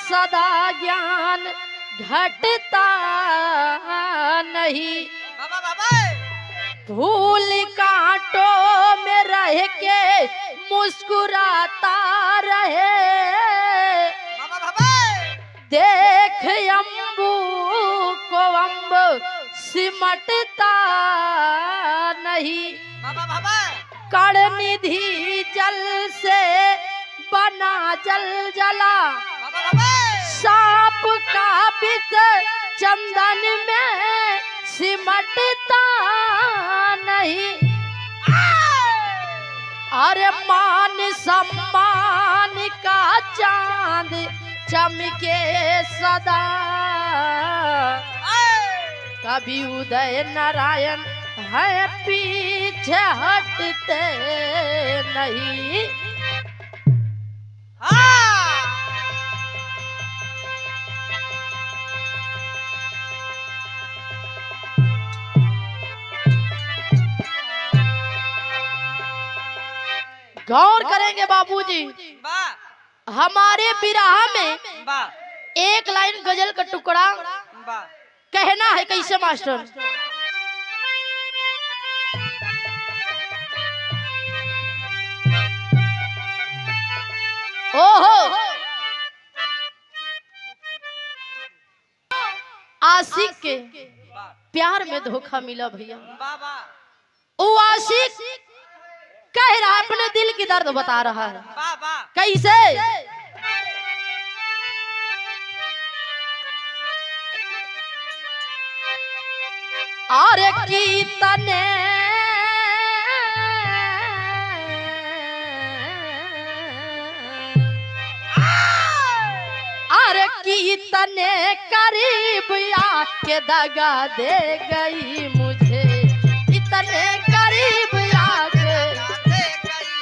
सदा ज्ञान घटता नहीं। फूल कांटों में रह के मुस्कुराता रहे, देख अम्बू को अम्ब सिमटता नहीं। कण निधि जल से बना जल जला, सांप का विष चंदन में सिमटता नहीं। अरे मान सम्मान का चांद चमके सदा, कभी उदय नारायण है पीछे हटते नहीं। गौर करेंगे बाबूजी, हमारे बिरहा में एक लाइन गजल का टुकड़ा कहना है कैसे मास्टर। ओहो आशिक के प्यार में धोखा मिला भैया। वो आशिक कह रहा है, अपने दिल की दर्द बता रहा है। कैसे? अरे कीतने कीतने करीब आके दगा दे गई मुझे, इतने करीब आके दे गई,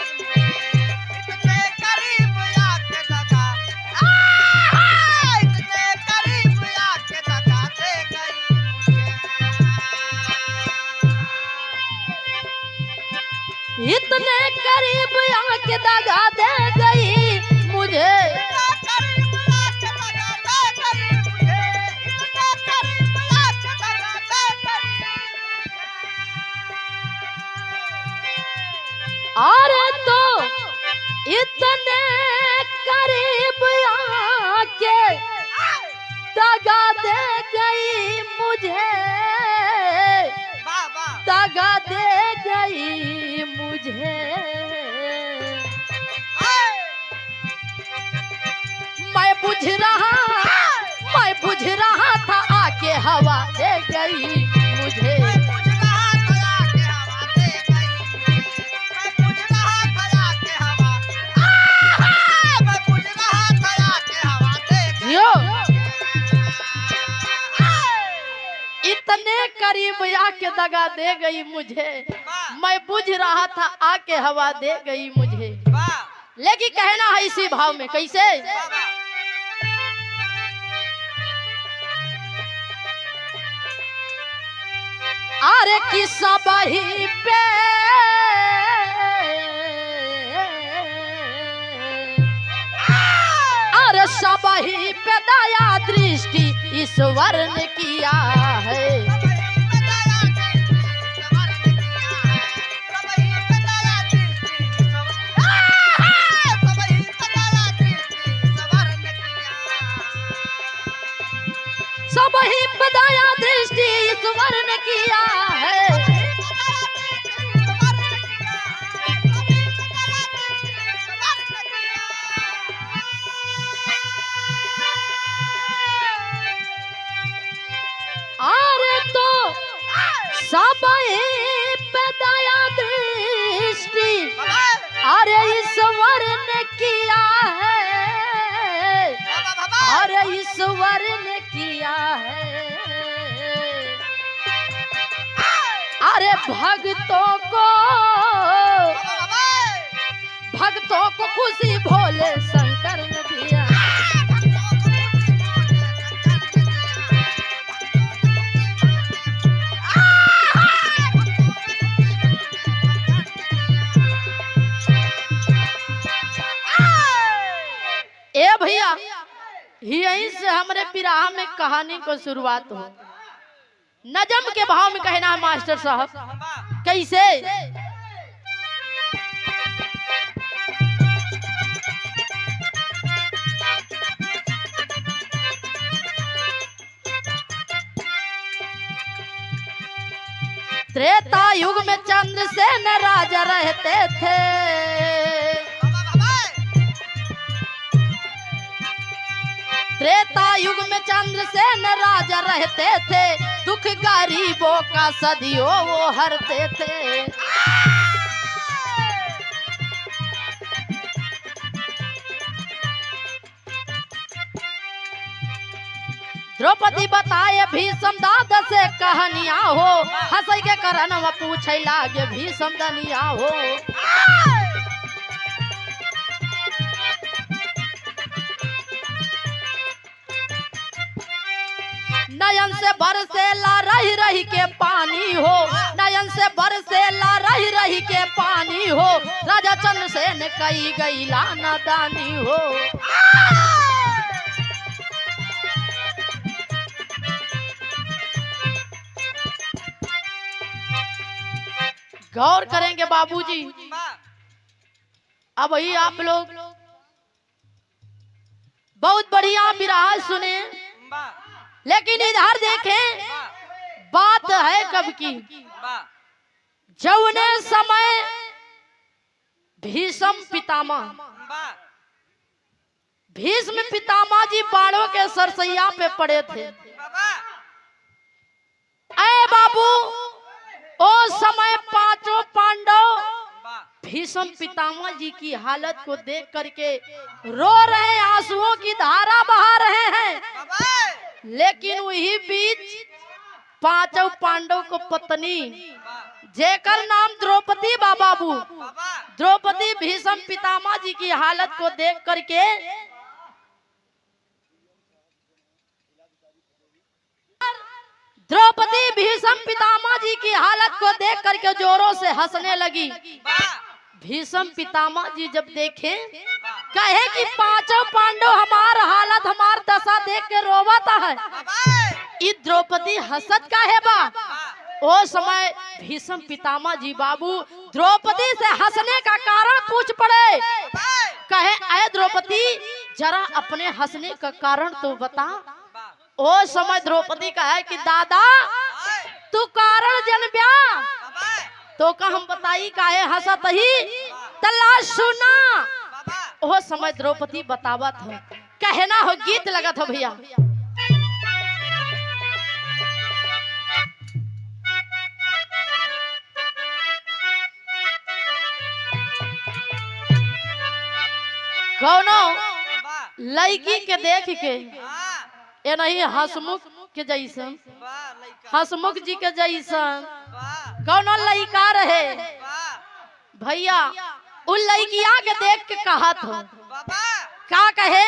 इतने करीब आके दगा, इतने करीब आके दगा दे गई, इतने करीब आके दगा दे गई मुझे। अरे तो इतने करीब आके दगा दे गई मुझे, दगा दे गई मुझे। मैं बुझ रहा था आके हवा दे गई मुझे। इतने करीब आके दगा दे गई मुझे, मैं बुझ रहा था आके हवा दे गई मुझे। लेकिन कहना है इसी भाव में कैसे? अरे किस्सा बही पे अरे सबही पे दया दृष्टि ईश्वर ने किया है। सबही पे दया दृष्टि ईश्वर ने किया है। अरे तो सबही पे दया दृष्टि अरे ईश्वर ने किया है, अरे ईश्वर ने किया है। अरे भक्तों को खुशी भोले शंकर ने दिया। ए भैया यहीं से हमारे विराह में कहानी को शुरुआत हो। नजम के भाव में कहना है मास्टर साहब, कैसे? त्रेता युग में चंद्रसेन राजा रहते थे। त्रेता युग में चंद्रसेन राजा रहते थे, दुख गरीबों का सदियों वो हरते थे। द्रौपदी बताए भीष्म दादा से कहानियां हो, हंसई के करन में पूछे लागे भीष्म दनिया हो। नयन से बरसेला रही रही के पानी हो, नयन से बरसेला रही रही के पानी हो, राजा चंद्रसेन कई गईला नादानी हो। गौर करेंगे बाबूजी, अब वही आप लोग बहुत बढ़िया विराह सुने, लेकिन इधर देखें बात है कब की। जौने समय भीष्म पितामह जी बाणों के सरसैया पे पड़े थे। ऐ बाबू, ओ समय पांचों पांडव भीष्म पितामह जी की हालत को देख करके रो रहे हैं, आंसुओं की धारा बहा रहे हैं। लेकिन वही बीच पांचों पांडव को पत्नी जेकर नाम द्रौपदी बाबू, द्रौपदी भीष्म पितामह जी की हालत को देख करके द्रौपदी भीष्म पितामह जी की हालत को देख करके जोरों से हंसने लगी। भीष्म पितामह जी जब देखे, कहे कि पांचों पांडव हमार हालत हमार दशा देख के रोवाता है, ये द्रौपदी हंसत का है बा। ओ समय भीष्म पितामह जी बाबू द्रौपदी से हंसने का कारण पूछ पड़े। कहे, अरे द्रौपदी जरा अपने हंसने का कारण तो बता। ओ समय द्रौपदी का है कि दादा तू कारण जन ब्या तो का हम बताई काहे हंसत ही तला सुना। ओ समय द्रौपदी बतावत हो, कहना हो गीत लगत हो भैया। कौनो लड़की के देख के ये नहीं हसमुख के जैसन, हसमुख जी के जैसन कौनो लड़का रहे भैया, उन लड़किया के देख के कहा था क्या कहे,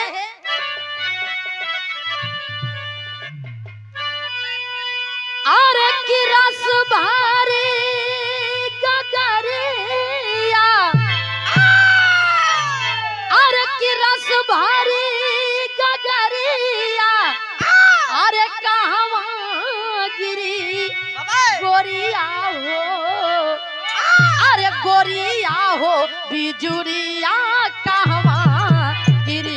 अरे की रस भारी गगरिया, अरे की रस भारी गगरिया, अरे कहवा गिरी गोरिया हो, अरे गोरिया हो बिजुरिया कहवा गिरी।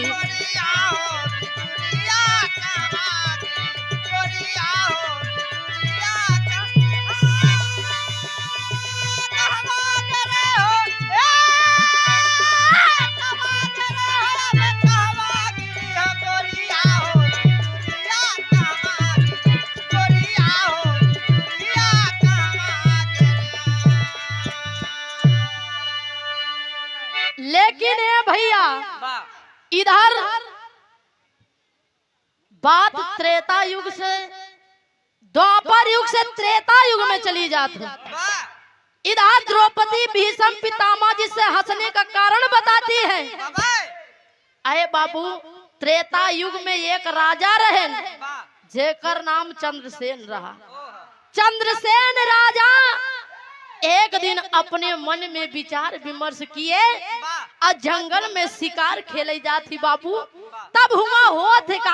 लेकिन भैया इधर बात त्रेता युग से द्वापर युग से त्रेता युग में चली जाती है। इधर द्रौपदी भीष्म पितामह जी से हंसने का कारण बताती है। अरे बाबू त्रेता युग में एक राजा रहे जेकर नाम चंद्रसेन रहा। चंद्रसेन राजा एक दिन अपने मन में विचार विमर्श किए और जंगल में शिकार खेले जाती बाबू। तब हुआ हो थे का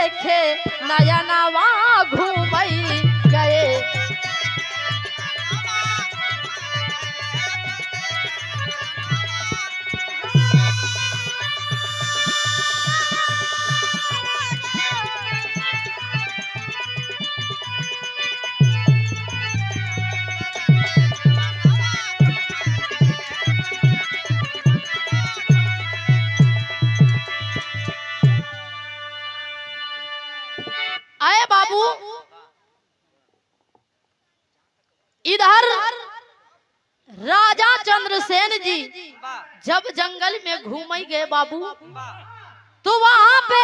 देखे नयनवा घूमई गए। आए बाबू, इधर राजा चंद्रसेन जी जब जंगल में घूमई गए बाबू, तो वहां पे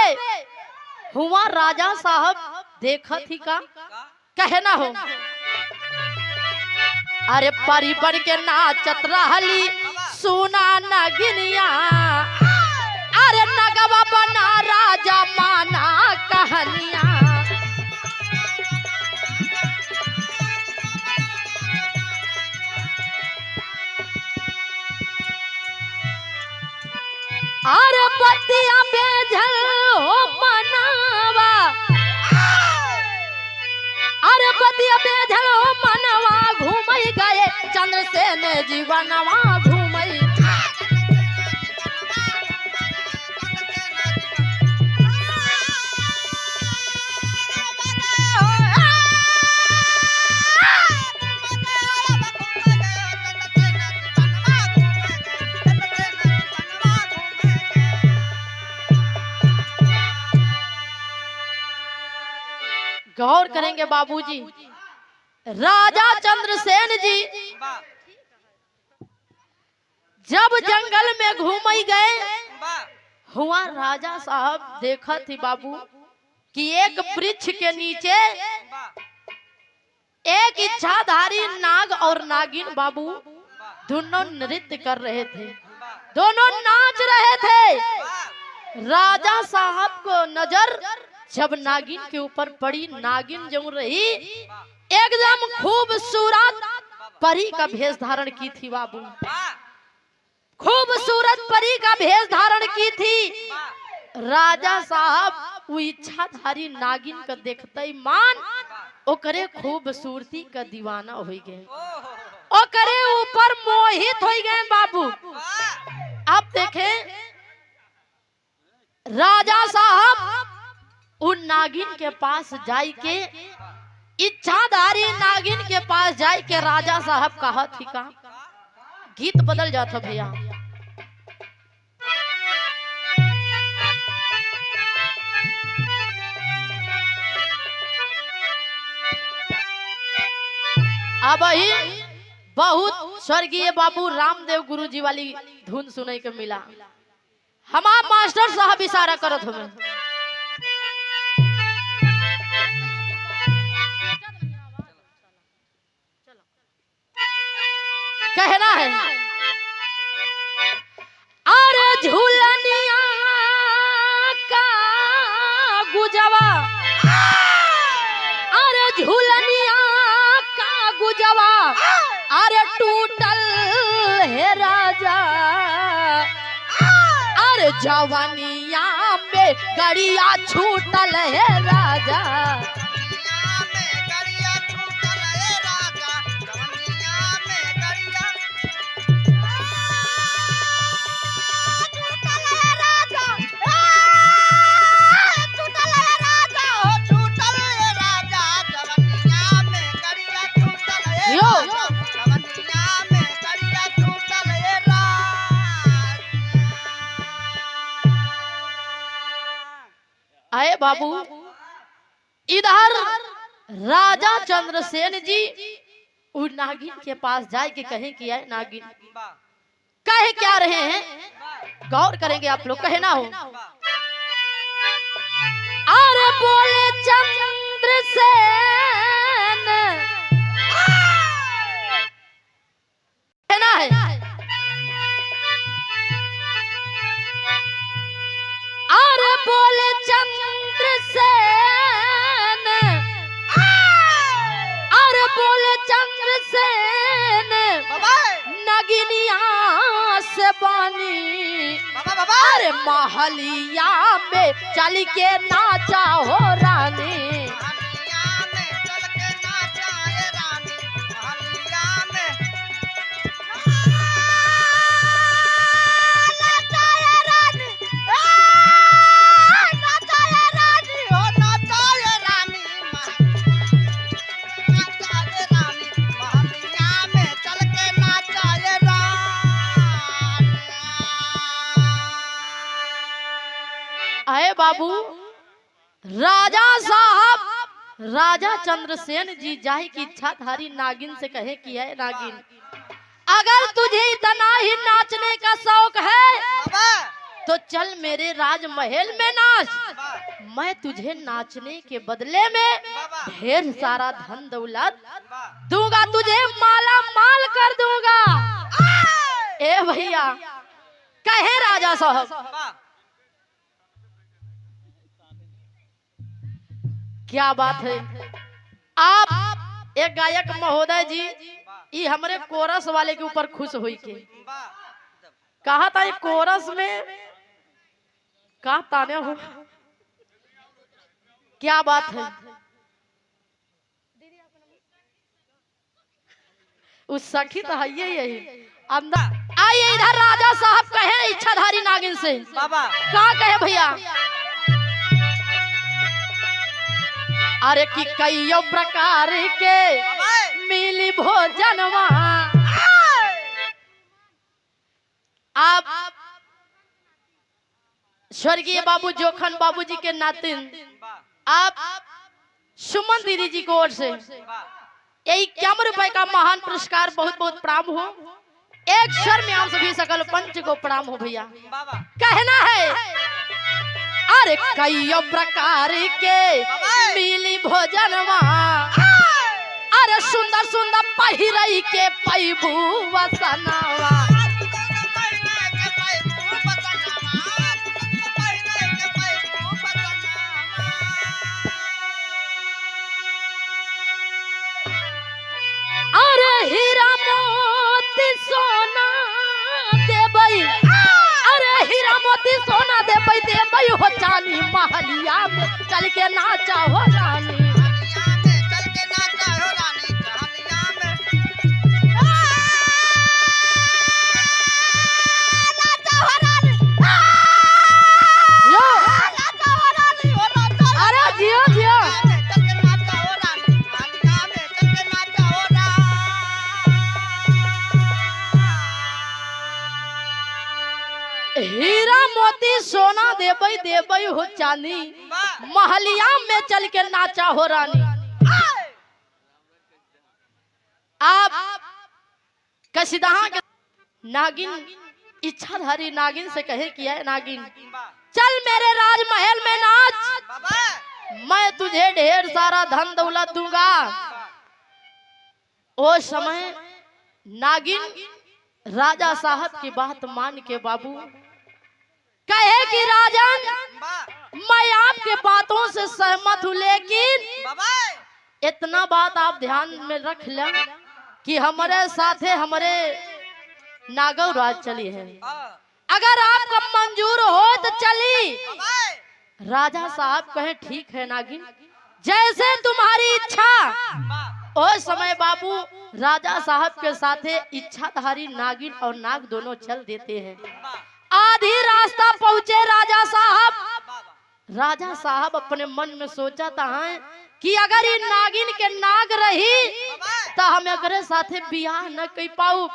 हुआ राजा साहब देखा थी का कहना हो। अरे परी बन के नाचत रहली सुना नगिनिया, अरे नगवा बना राजा माना कहानिया। अरे बतिया बेझल हो मनवा, अरे बतिया बेझल हो मनवा घूमई गए चंद्रसेन जीवनवा घूमई। गौर करेंगे बाबूजी, राजा चंद्रसेन जी जब जंगल में घूमई गए, हुआ राजा साहब देखा थी बाबू कि एक वृक्ष के नीचे एक इच्छाधारी नाग और नागिन बाबू दोनों नृत्य कर रहे थे, दोनों नाच रहे थे। राजा साहब को नजर जब नागिन के ऊपर पड़ी, नागिन जो रही एकदम खूबसूरत परी का भेष धारण की थी बाबू, खूबसूरत परी का भेष धारण की थी। राजा साहब वो इच्छाधारी नागिन का देखते ही मान ओकरे खूबसूरती का दीवाना हो गए, ओकरे ऊपर मोहित हो गए बाबू। अब देखें राजा साहब उन नागिन के पास जाई के, इच्छाधारी नागिन के पास जाई के राजा साहब कहा थी का गीत बदल जाता भैया। अब ही बहुत स्वर्गीय बाबू रामदेव गुरु जी वाली धुन सुने के मिला। हमार मास्टर साहब इशारा करत हमें, कहना है अरे झूलनिया का गुजवा, अरे झूलनिया का गुजवा, अरे टूटल है राजा, अरे जवानिया में गड़िया छूटल है राजा। आए बाबू, इधर राजा चंद्रसेन जी उस नागिन के पास जाए के कहे कि आए नागिन कहे क्या रहे हैं, गौर करेंगे आप लोग। कहे ना हो अरे बोले चंद्रसेन, कहना है अरे बोले चंद्रसेन, अरे बोले चंद्रसेन नागिनिया से बानी अरे महलिया में चल के नाचा हो रानी अरे बाबू राजा साहब राजा चंद्रसेन जी जाहि की इच्छाधारी नागिन से कहे कि है नागिन अगर तुझे इतना ही नाचने का शौक है तो चल मेरे राजमहल में नाच मैं तुझे नाचने के बदले में ढेर सारा धन दौलत दूंगा तुझे माला माल कर दूंगा। ए भैया कहे राजा साहब क्या बात है आप एक गायक महोदय जी ये हमारे कोरस वाले के ऊपर खुश हुई के कहा था कोरस में का ताने हो क्या बात है उस सखी तो है यही अंदर आइए इधर राजा साहब कहे इच्छाधारी नागिन से बाबा क्या कहे भैया अरे कि कई प्रकार के मिली भोजनवा आप स्वर्गीय बाबू जोखन बाबूजी के नातिन आप सुमन दीदी जी को ओर से यही 51 रुपए का महान पुरस्कार बहुत बहुत प्रणाम हो। एक स्वर में आप सभी सकल पंच को प्रणाम हो भैया। कहना है अरे कई प्रकार के मिली भोजनवा अरे सुंदर सुंदर पहिरई के पैबू वसनवा अरे हीरा मोती सोना देबई अरे हीरा मोती सोना देबई देबई हो चांदी महलिया में चल के नाचा हो रानी अरे जियो जियो हीरा मोती सोना देबई देबई हो चांदी महलिया में चल के नाचा हो रानी। आप कसीदहा के नागिन इच्छाधारी नागिन से कहे कि है नागिन चल मेरे राजमहल में नाच मैं तुझे ढेर सारा धन दौलत दूंगा। ओ समय नागिन राजा साहब की बात मान के बाबू कहे कि राजन मैं आपके बातों से सहमत हूँ लेकिन इतना बात आप ध्यान में रख लें कि हमारे साथे हमारे नागव राज चली है अगर आपका मंजूर हो तो चली। राजा साहब कहे ठीक है नागिन जैसे तुम्हारी इच्छा। उस समय बाबू राजा साहब के साथे इच्छाधारी नागिन और नाग दोनों चल देते हैं। आधी रास्ता पहुंचे राजा साहब अपने मन में सोचा था कि अगर ये नागिन के नाग रही तो हम एकरे साथे बियाह न कर पाऊ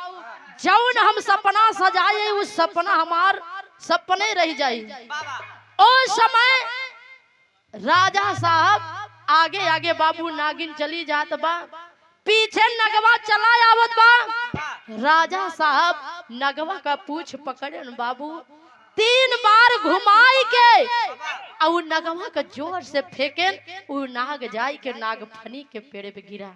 जौन हम सपना सजाए उस सपना हमार सपने रह जाई। उस समय राजा साहब आगे आगे बाबू नागिन चली जात बा पीछे नगवा चला आवत बा। राजा साहब नगवा का पूछ पकड़न बाबू 3 बार घुमाई के और नगवा का जोर से फेंके वो नाग जाई के नागफनी के पेड़ पे गिरा।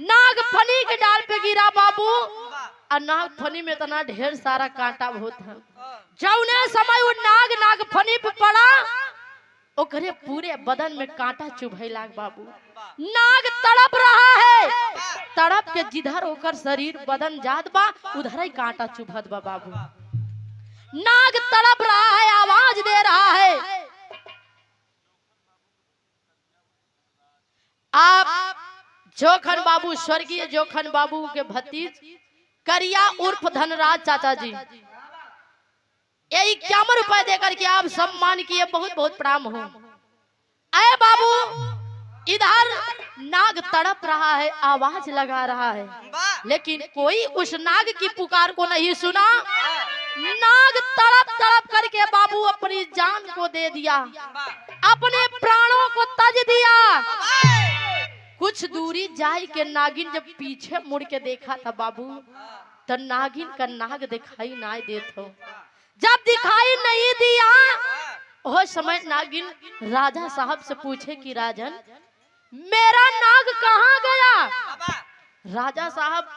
नागफनी के डाल पे गिरा बाबू और नागफनी में इतना ढेर सारा कांटा बहुत है। जौने समय वो नागफनी पे पड़ा ओकरे पूरे बदन में कांटा चुभे लाग बाबू। नाग तड़प रहा है, तड़प के जिधर ओकर शरीर बदन जात बा उधर ही कांटा चुभत बा बाबू। नाग तड़प रहा है, आवाज दे रहा है। आप जोखन बाबू, स्वर्गीय जोखन बाबू के भतीज करिया उर्फ धनराज चाचा जी, ये 51 रुपए देकर के आप सम्मान किए, बहुत बहुत प्रणाम हो। अरे बाबू, इधर नाग तड़प रहा है, आवाज लगा रहा है, लेकिन कोई उस नाग की पुकार को नहीं सुना। नाग तड़प तड़प करके बाबू अपनी जान को दे दिया, अपने प्राणों को तज दिया। कुछ दूरी जाए के नागिन जब पीछे मुड़ के देखा था बाबू, तो नागिन का नाग दिखाई ना देत हो। जब दिखाई नहीं दिया, वो समय नागिन राजा साहब से पूछे कि राजन, मेरा नाग कहाँ गया? राजा साहब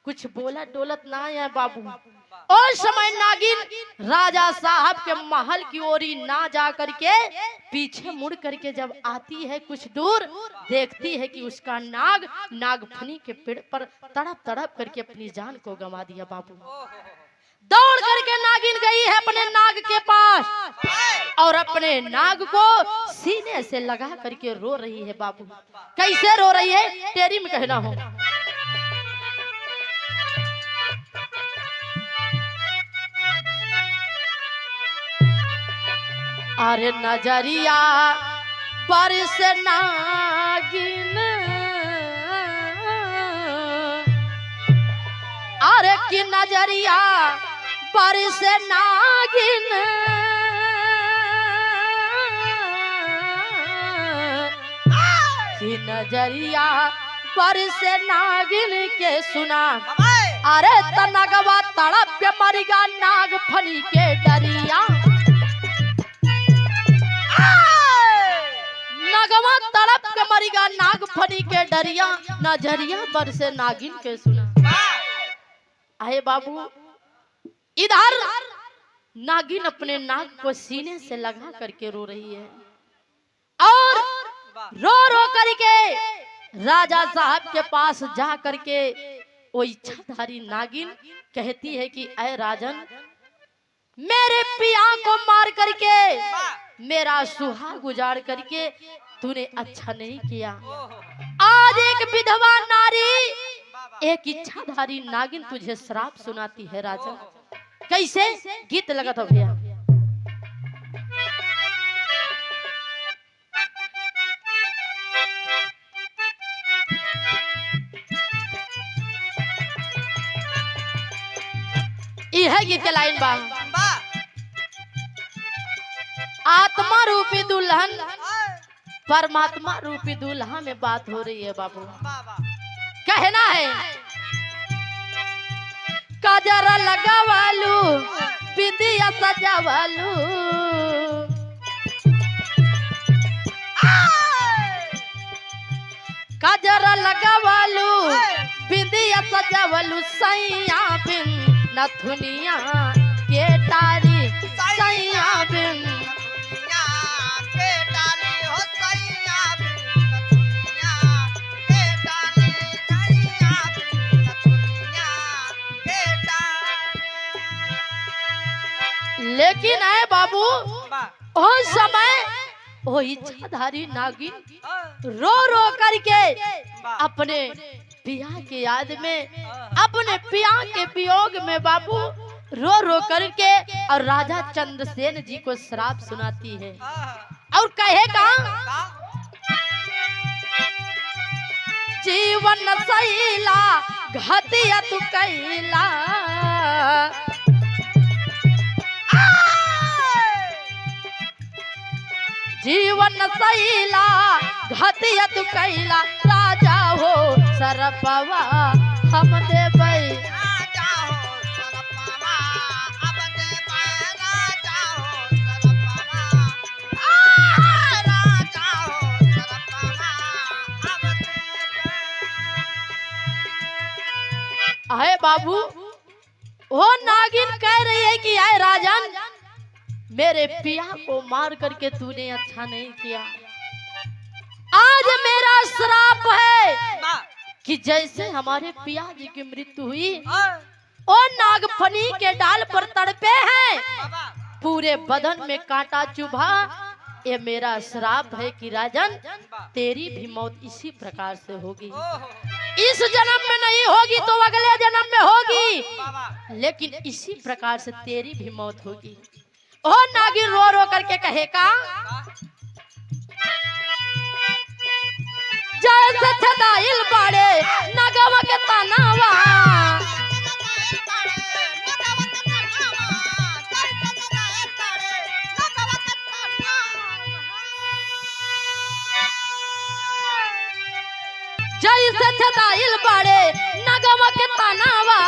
कुछ बोला डोलत ना है बाबू। और समय नागिन राजा साहब के महल की ओर ना जा करके पीछे मुड़ करके जब आती है, कुछ दूर देखती है कि उसका नाग नागफनी के पेड़ पर तड़प तड़प करके अपनी जान को गंवा दिया बाबू। दौड़ करके नागिन गई है अपने नाग के पास और अपने नाग को सीने से लगा करके रो रही है बाबू। कैसे रो रही है, तेरी में कहना हो। अरे नजरिया बरस नागिन, अरे की नजरिया बरस नागिन, की नजरिया बरस नागिन के सुना। अरे तनगवा तड़प के मरिगा नाग फनी के डरिया, नगवा तड़प के मरिगा नाग फनी के डरिया, नजरिया बरसे नागिन के सुना। आए बाबू, इधर नागिन अपने नाग को सीने से लगा करके रो रही है और रो रो करके राजा साहब के पास जा करके वो इच्छाधारी नागिन कहती है कि ऐ राजन, मेरे पिया को मार करके, मेरा सुहाग उजाड़ करके तूने अच्छा नहीं किया। आज एक विधवा नारी, एक इच्छाधारी नागिन तुझे श्राप सुनाती है राजा। कैसे? गीत लगा था भैया। यह गीत के लाइन बा, आत्मा रूपी दुल्हन परमात्मा रूपी दूल्हा में बात हो रही है बाबू। कहना है, काजरा लगावालू बिंदिया सजावालू, काजरा लगावालू बिंदिया सजावालू, सैया बिन नथुनिया के टारी, सैया बिन लेकिन है बाबू, उस समय वो इच्छाधारी नागिन रो रो करके अपने पिया के याद में, अपने पिया के वियोग में बाबू रो रो करके और राजा चंद्रसेन जी को श्राप सुनाती है और कहेगा, जीवन सैला घतिया तू कैला, जीवन सैला घतिया तू कैला, राजा हो सरपवा हम देबै, राजा हो सरपवा हम देबै, राजा हो सरपवा, राजा हो सरपवा हम देबै। आए बाबू, वो नागिन कह रही है कि आए राजन, मेरे पिया को मार करके तूने अच्छा नहीं किया। आज मेरा श्राप है कि जैसे हमारे पिया जी की मृत्यु हुई और नागफनी के डाल पर तड़पे हैं, पूरे बदन में कांटा चुभा। ये मेरा श्राप है कि राजन तेरी भी मौत इसी प्रकार से होगी। इस जन्म में नहीं होगी तो अगले जन्म में होगी, लेकिन इसी प्रकार से तेरी भी मौत होगी। ओ नागिन रो रो करके कहेगा, जैसे छदाइल बाड़े नगवा के तनावा, जैसे छदाइल बाड़े नगवा के तनावा,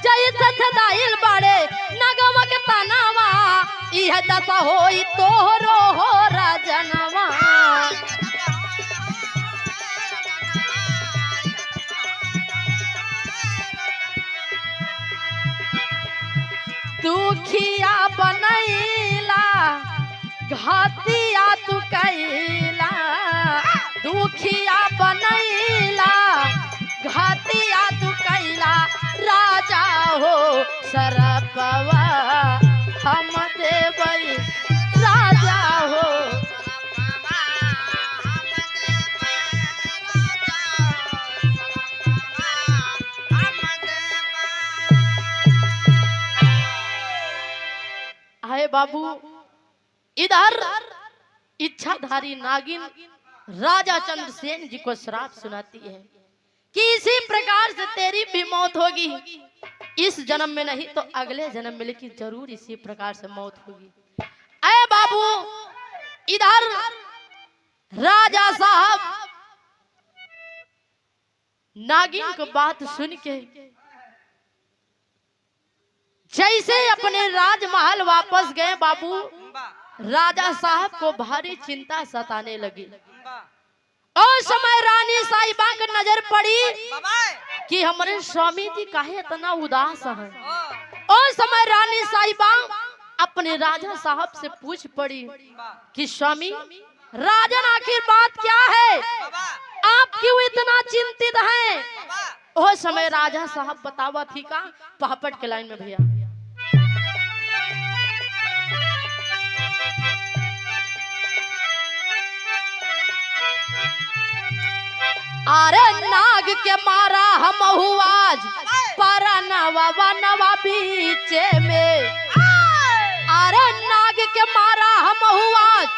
जैसे छदाइल बाड़े नगवा के तनावा, इह दशा होई तोहरो हो राजनवा। दुखिया बनैला घातिया तू कैला, दुखिया बनैला घातिया तू कैला, राजा हो सरपवा हम देवई, राजा हो आए बाबू। इधर इच्छाधारी नागिन राजा चंद्रसेन जी को श्राप सुनाती है कि इसी प्रकार से तेरी भी मौत होगी, इस जन्म में नहीं तो अगले जन्म में, लेकिन जरूर इसी प्रकार से मौत होगी। अरे बाबू, इधर राजा साहब नागिन को बात सुन के जैसे अपने राजमहल वापस गए बाबू, राजा साहब को भारी चिंता सताने लगी। उस समय रानी साहिबा की नजर पड़ी कि हमारे स्वामी जी काहे इतना उदास है। उस समय रानी साहिबा अपने राजा साहब से पूछ पड़ी कि स्वामी राजन आखिर बात क्या है, आप क्यों इतना चिंतित हैं? उस समय राजा साहब बतावा थी का पहापट के लाइन में भैया। अरे नाग के मारा हम आज परनवा बनवा बीचे में, अरे नाग के मारा हम आज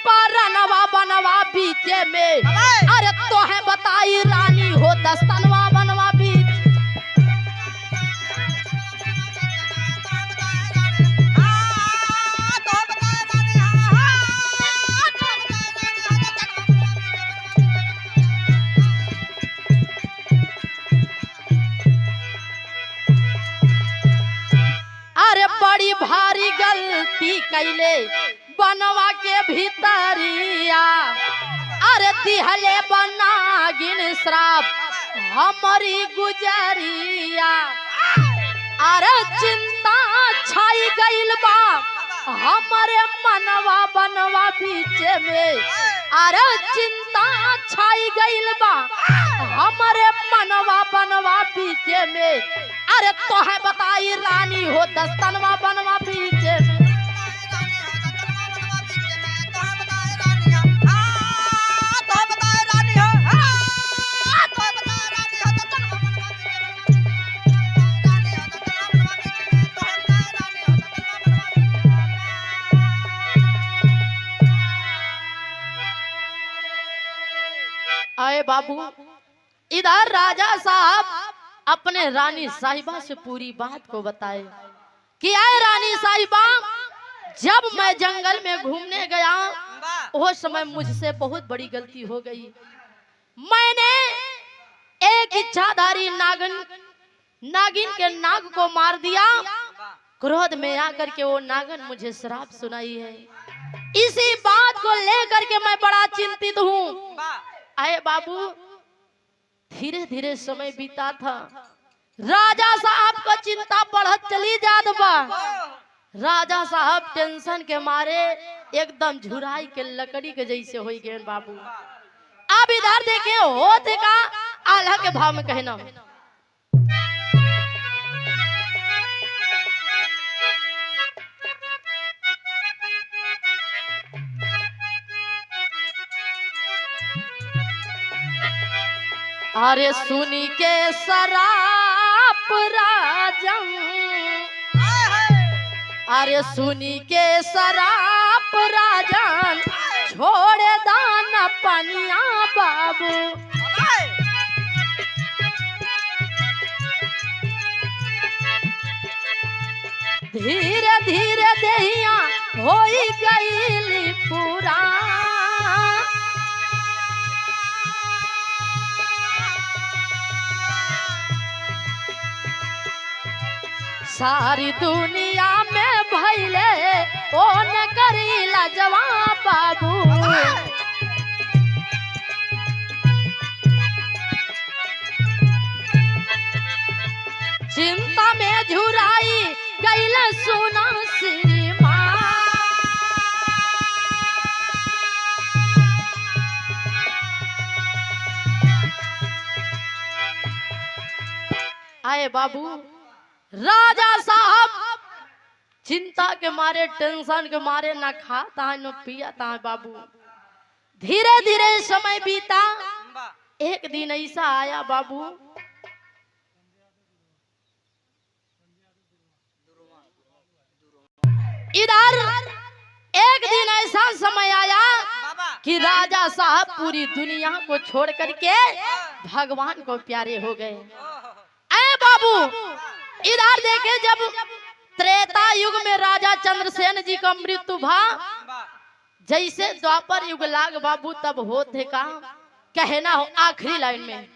परनवा बनवा बीचे में, अरे तो है बताई रानी हो दस्तनवा बनवा बीच। बड़ी भारी गलती कैले बनवा के भीतरिया, अरे दिहले बनागिन श्राप हमारी गुजरिया, अरे चिंता छाई गइल बा हमारे मनवा बनवा बीचे में, अरे चिंता छाई गइल बा हमारे मनवा बनवा बीचे में, अरे तो है बताई रानी हो दस्तनवा बनवा बीचे में। आए बाबू, इधर राजा साहब अपने रानी साहिबा से पूरी बात को बताए कि आए रानी साहिबा, जब मैं जंगल में घूमने गया उस समय मुझसे बहुत बड़ी गलती हो गई। मैंने एक इच्छाधारी नागिन के नाग को मार दिया क्रोध में आकर के वो नागन मुझे श्राप सुनाई है। इसी बात को लेकर के मैं बड़ा चिंतित हूँ। आए बाबू, धीरे धीरे समय बीता था, राजा साहब को चिंता बढ़त चली जात बा। राजा साहब टेंशन के मारे एकदम झुराई के लकड़ी के जैसे हो गए बाबू। अब इधर देखे होते का आल्हा के भाव में कहना, अरे सुनी के शराप राजन, अरे सुनी के शराप राजन, छोड़े दाना पनिया बाबू। धीरे धीरे देहिया होई गईली पूरा, सारी दुनिया में भैले ओ न करीला जवान बाबू। चिंता में झुराई गईल सुना श्रीमान, आए बाबू। राजा साहब चिंता के मारे, टेंशन के मारे न खाता है न पियाता है बाबू। धीरे धीरे समय बीता, एक दिन ऐसा आया बाबू, इधर एक दिन ऐसा समय आया कि राजा साहब पूरी दुनिया को छोड़ करके भगवान को प्यारे हो गए। ऐ बाबू, इधर देखे जब त्रेता युग में राजा चंद्रसेन जी का मृत्यु भा, जैसे द्वापर युग लाग बाबू तब होते का कहना हो आखिरी लाइन में,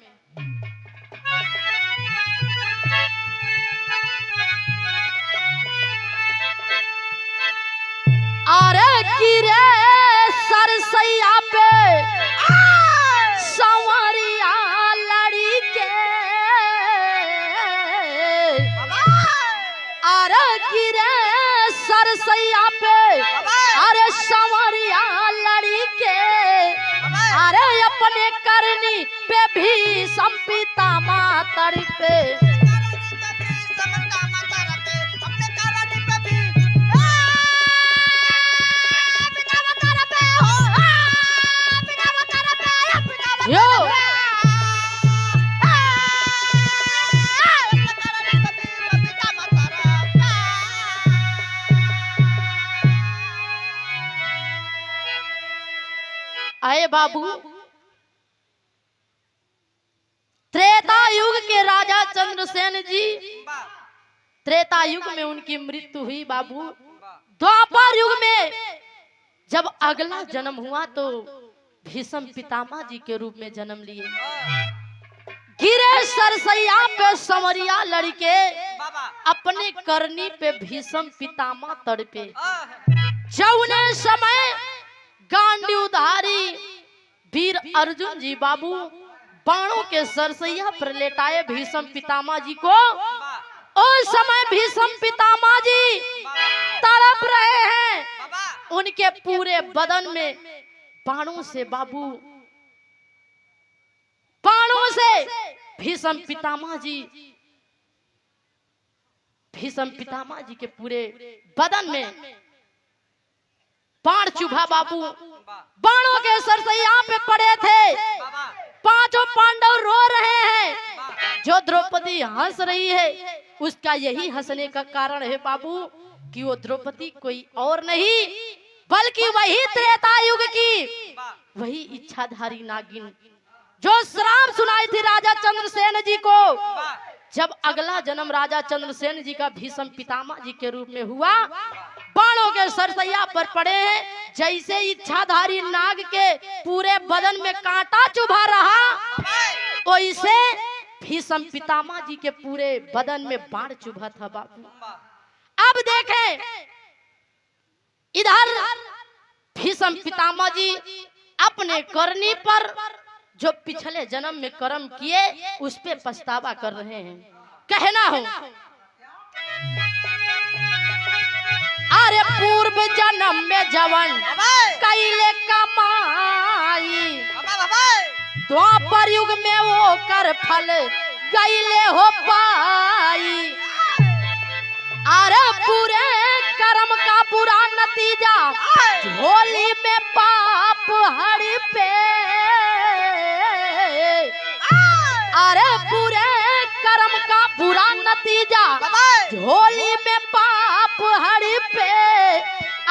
अरे गिरे सरसैया पे संवरिया लड़ी के, अरे गिरे सरसैया पे अरे संवरिया लड़ी के, अरे अपने करनी पे भी संपिता मातर पे, आए बाबू। त्रेता युग के राजा चंद्रसेन जी, त्रेता युग में उनकी मृत्यु हुई बाबू। द्वापर युग में जब अगला जन्म हुआ तो भीष्म पितामह जी के रूप में जन्म लिए। गिरे सरसैया पे संवरिया लड़के, अपने करनी पे भीष्म पितामह तड़पे। जौने समय गांडीवधारी वीर अर्जुन जी बाबू बाणों के सरसैया पर लेटाए भीष्म पितामह जी को, उस समय भीष्म पितामह जी तड़प रहे हैं। उनके पूरे बदन में बाणों से बाबू, बाणों से भीष्म पितामह जी के पूरे बदन में बाण चुभा बाबू। बाणों के सरसैया पे पड़े थे, पांचों पांडव रो रहे हैं। जो द्रौपदी हंस रही है उसका यही हंसने का कारण है बाबू कि वो द्रौपदी कोई और नहीं बल्कि वही त्रेता युग की वही इच्छाधारी नागिन जो श्राप सुनाई थी राजा चंद्रसेन जी को। जब अगला जन्म राजा चंद्रसेन जी का भीष्म पितामह जी के रूप में हुआ, बाणों के सरसैया पर पड़े हैं। जैसे इच्छाधारी नाग के पूरे बदन में कांटा चुभा रहा, वैसे भीष्म पितामह जी के पूरे बदन में बाण चुभा था बाबू। अब देखें इधर भीष्म पितामह जी अपने करनी पर जो पिछले जन्म में कर्म किए उस पे पछतावा कर रहे हैं। कहना हो अरे पूर्व जन्म में जवन कैले कमाई द्वापर युग में वो कर फल गईले हो पाई। अरे पूरे कर्म का बुरा नतीजा झोली में पाप हरि पे। अरे पूरे कर्म का बुरा नतीजा झोली में पाप हरि पे।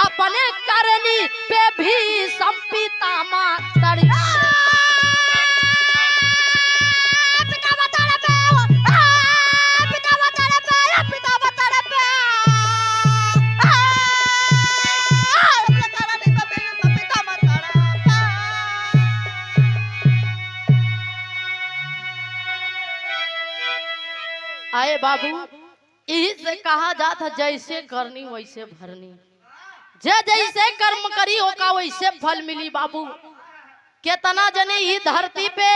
अपने करनी पे भी संपितामह तड़ी आए बाबू, यही से कहा जाता जैसे करनी वैसे भरनी। जैसे कर्म करी होगा वैसे फल मिली बाबू। कितना जने ही धरती पे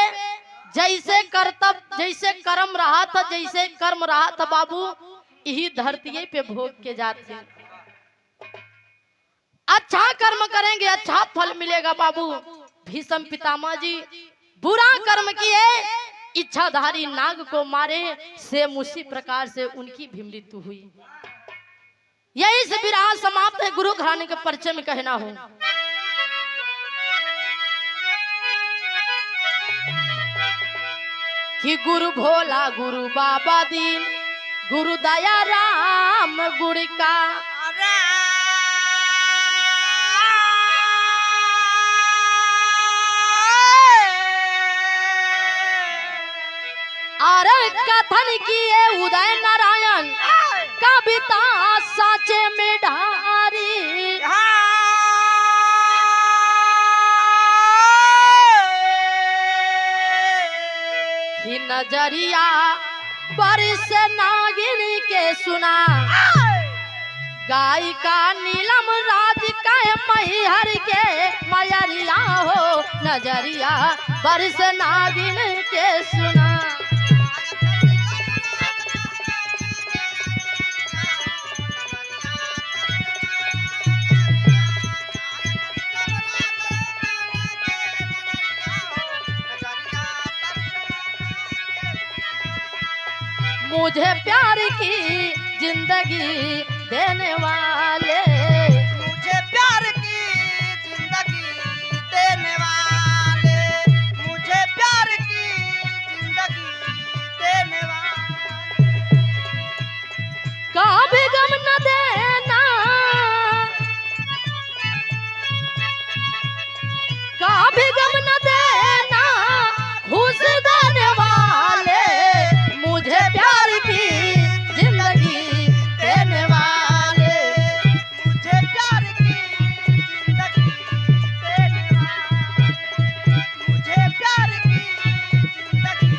जैसे करतब जैसे कर्म रहा था जैसे कर्म रहा था बाबू, यही धरती पे भोग के जाते। अच्छा कर्म करेंगे अच्छा फल मिलेगा बाबू। भीष्म पितामह जी बुरा कर्म किए, इच्छाधारी नाग को मारे, सेम उसी प्रकार से उनकी भी मृत्यु हुई। यही से विराह समाप्त है। गुरु घराने के परिचय में कहना हो कि गुरु भोला गुरु बाबा दीन गुरु दया राम गुरु का अरे कथन किए उदय नारायण कविता साचे में ढारी। कि नजरिया बारिश नागिन के सुना गायिका नीलम राज का मैहर के मैरिया हो। नजरिया बारिश नागिन के सुना मुझे प्यार की जिंदगी देने वाले, मुझे प्यार की जिंदगी देने वाले, मुझे प्यार की जिंदगी देने वाले। कभी गम न देना कभी गम न देना खुश देने वाले। मुझे प्यार की जिंदगी देने वाले, मुझे प्यार की जिंदगी देने वाले, मुझे प्यार की जिंदगी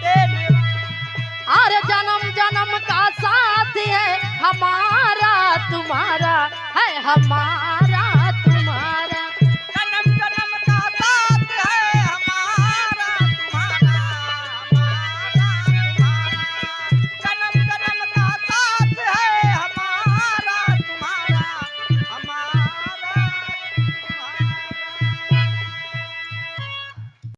देने वाले। अरे जन्म जन्म का साथ है हमारा तुम्हारा है हमारा।